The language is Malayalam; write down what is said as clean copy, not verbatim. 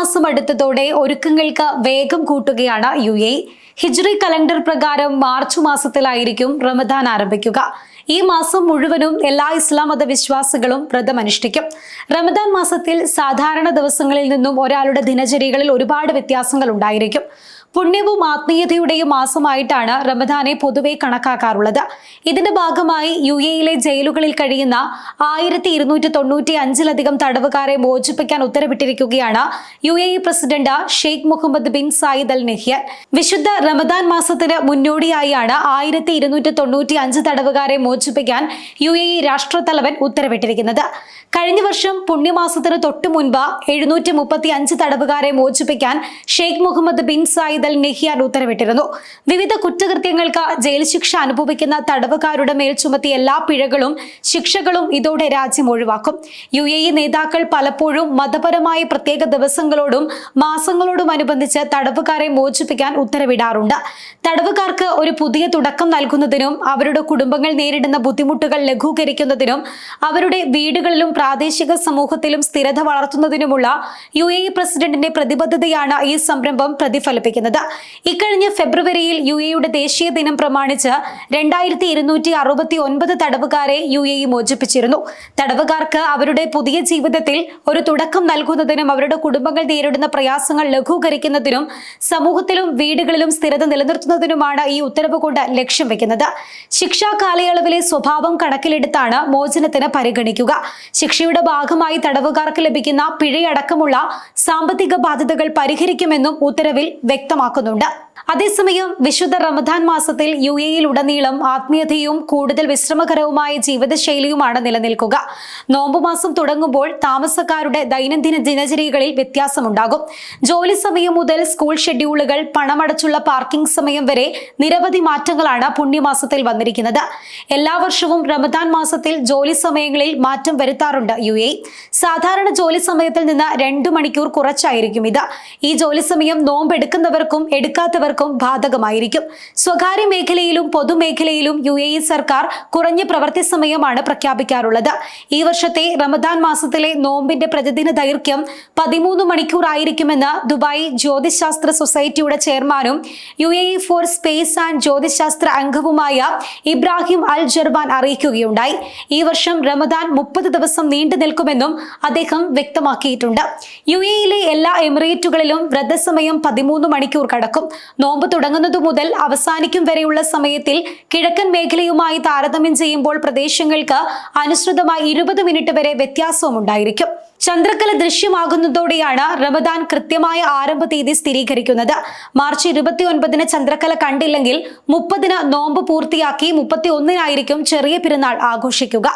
മാസം അടുത്തതോടെ ഒരുക്കങ്ങൾക്ക് വേഗം കൂട്ടുകയാണ് UAE. ഹിജ്റി കലണ്ടർ പ്രകാരം മാർച്ച് മാസത്തിലായിരിക്കും റമദാൻ ആരംഭിക്കുക. ഈ മാസം മുഴുവനും എല്ലാ ഇസ്ലാം മത വിശ്വാസികളും വ്രതമനുഷ്ഠിക്കും. റമദാൻ മാസത്തിൽ സാധാരണ ദിവസങ്ങളിൽ നിന്നും ഒരാളുടെ ദിനചര്യകളിൽ ഒരുപാട് വ്യത്യാസങ്ങൾ ഉണ്ടായിരിക്കും. പുണ്യവും ആത്മീയതയുടെയും മാസമായിട്ടാണ് റമദാനെ പൊതുവെ കണക്കാക്കാറുള്ളത്. ഇതിന്റെ ഭാഗമായി UAEയിലെ ജയിലുകളിൽ കഴിയുന്ന 1295-ലധികം തടവുകാരെ മോചിപ്പിക്കാൻ ഉത്തരവിട്ടിരിക്കുകയാണ് UAE president Sheikh Mohammed bin Zayed Al Nahyan. വിശുദ്ധ റമദാൻ മാസത്തിന് മുന്നോടിയായാണ് 1295 തടവുകാരെ മോചിപ്പിക്കാൻ UAE രാഷ്ട്രത്തലവൻ ഉത്തരവിട്ടിരിക്കുന്നത്. കഴിഞ്ഞ വർഷം പുണ്യമാസത്തിന് തൊട്ടു മുൻപ് 735 തടവുകാരെ മോചിപ്പിക്കാൻ Sheikh Mohammed bin Zayed Al Nahyan ഉത്തരവിട്ടിരുന്നു. വിവിധ കുറ്റകൃത്യങ്ങൾക്ക് ജയിൽ ശിക്ഷ അനുഭവിക്കുന്ന തടവുകാരുടെ മേൽ ചുമത്തിയ എല്ലാ പിഴകളും ശിക്ഷകളും ഇതോടെ രാജ്യം ഒഴിവാക്കും. UAE നേതാക്കൾ പലപ്പോഴും മതപരമായ പ്രത്യേക ദിവസങ്ങളോടും മാസങ്ങളോടും അനുബന്ധിച്ച് തടവുകാരെ മോചിപ്പിക്കാൻ ഉത്തരവിടാറുണ്ട്. തടവുകാർക്ക് ഒരു പുതിയ തുടക്കം നൽകുന്നതിനും അവരുടെ കുടുംബങ്ങൾ നേരിടുന്ന ബുദ്ധിമുട്ടുകൾ ലഘൂകരിക്കുന്നതിനും അവരുടെ വീടുകളിലും പ്രാദേശിക സമൂഹത്തിലും സ്ഥിരത വളർത്തുന്നതിനുമുള്ള UAE പ്രസിഡന്റിന്റെ പ്രതിബദ്ധതയാണ് ഈ സംരംഭം പ്രതിഫലിപ്പിക്കുന്നത്. ഇക്കഴിഞ്ഞ ഫെബ്രുവരിയിൽ UAEയുടെ ദേശീയ ദിനം പ്രമാണിച്ച് 2269 തടവുകാരെ UAE മോചിപ്പിച്ചിരുന്നു. തടവുകാർക്ക് അവരുടെ പുതിയ ജീവിതത്തിൽ ഒരു തുടക്കം നൽകുന്നതിനും അവരുടെ കുടുംബങ്ങൾ നേരിടുന്ന പ്രയാസങ്ങൾ ലഘൂകരിക്കുന്നതിനും സമൂഹത്തിലും വീടുകളിലും സ്ഥിരത നിലനിർത്തുന്നതിനുമാണ് ഈ ഉത്തരവ് കൊണ്ട് ലക്ഷ്യം വെക്കുന്നത്. ശിക്ഷാ കാലയളവിലെ സ്വഭാവം കണക്കിലെടുത്താണ് മോചനത്തിന് പരിഗണിക്കുക. ശിക്ഷയുടെ ഭാഗമായി തടവുകാർക്ക് ലഭിക്കുന്ന പിഴയടക്കമുള്ള സാമ്പത്തിക ബാധ്യതകൾ പരിഹരിക്കുമെന്നും ഉത്തരവിൽ വ്യക്തമാക്കുന്നുണ്ട്. അതേസമയം വിശുദ്ധ റമദാൻ മാസത്തിൽ UAEയിൽ ഉടനീളം ആത്മീയതയും കൂടുതൽ വിശ്രമകരവുമായ ജീവിതശൈലിയുമാണ് നിലനിൽക്കുക. നോമ്പുമാസം തുടങ്ങുമ്പോൾ താമസക്കാരുടെ ദൈനംദിന ദിനചര്യകളിൽ വ്യത്യാസമുണ്ടാകും. ജോലി സമയം മുതൽ സ്കൂൾ ഷെഡ്യൂളുകൾ, പണമടച്ചുള്ള പാർക്കിംഗ് സമയം വരെ നിരവധി മാറ്റങ്ങളാണ് പുണ്യമാസത്തിൽ വന്നിരിക്കുന്നത്. എല്ലാ വർഷവും റമദാൻ മാസത്തിൽ ജോലി സമയങ്ങളിൽ മാറ്റം വരുത്താറുണ്ട് UAE. സാധാരണ ജോലി സമയത്തിൽ നിന്ന് 2 മണിക്കൂർ കുറച്ചായിരിക്കും ഇത്. ഈ ജോലി സമയം നോമ്പെടുക്കുന്നവർക്കും എടുക്കാത്തവർക്കും ബാധകമായിരിക്കും. സ്വകാര്യ മേഖലയിലും പൊതുമേഖലയിലും UAE സർക്കാർ കുറഞ്ഞ പ്രവൃത്തി സമയമാണ് പ്രഖ്യാപിക്കാറുള്ളത്. ഈ വർഷത്തെ റമദാൻ മാസത്തിലെ നോമ്പിന്റെ പ്രതിദിന ദൈർഘ്യം 13 മണിക്കൂർ ആയിരിക്കുമെന്ന് ദുബായ് ജ്യോതിശാസ്ത്ര സൊസൈറ്റിയുടെ ചെയർമാനും UAE ഫോർ സ്പേസ് ആൻഡ് ജ്യോതിശാസ്ത്ര അംഗവുമായ ഇബ്രാഹിം അൽ ജർബാൻ അറിയിക്കുകയുണ്ടായി. ഈ വർഷം റമദാൻ 30 ദിവസം നീണ്ടു നിൽക്കുമെന്നും അദ്ദേഹം വ്യക്തമാക്കിയിട്ടുണ്ട്. UAEയിലെ എല്ലാ എമിറേറ്റുകളിലും വ്രതസമയം 13 മണിക്കൂർ കടക്കും. നോമ്പ് തുടങ്ങുന്നതു മുതൽ അവസാനിക്കും വരെയുള്ള സമയത്തിൽ കിഴക്കൻ മേഖലയുമായി താരതമ്യം ചെയ്യുമ്പോൾ പ്രദേശങ്ങൾക്ക് അനുസൃതമായി 20 മിനിറ്റ് വരെ വ്യത്യാസവും ഉണ്ടായിരിക്കും. ചന്ദ്രക്കല ദൃശ്യമാകുന്നതോടെയാണ് റമദാൻ കൃത്യമായ ആരംഭ തീയതി സ്ഥിരീകരിക്കുന്നത്. മാർച്ച് 29-ന് ചന്ദ്രക്കല കണ്ടില്ലെങ്കിൽ 30-ന് നോമ്പ് പൂർത്തിയാക്കി 31-നായിരിക്കും ചെറിയ പെരുന്നാൾ ആഘോഷിക്കുക.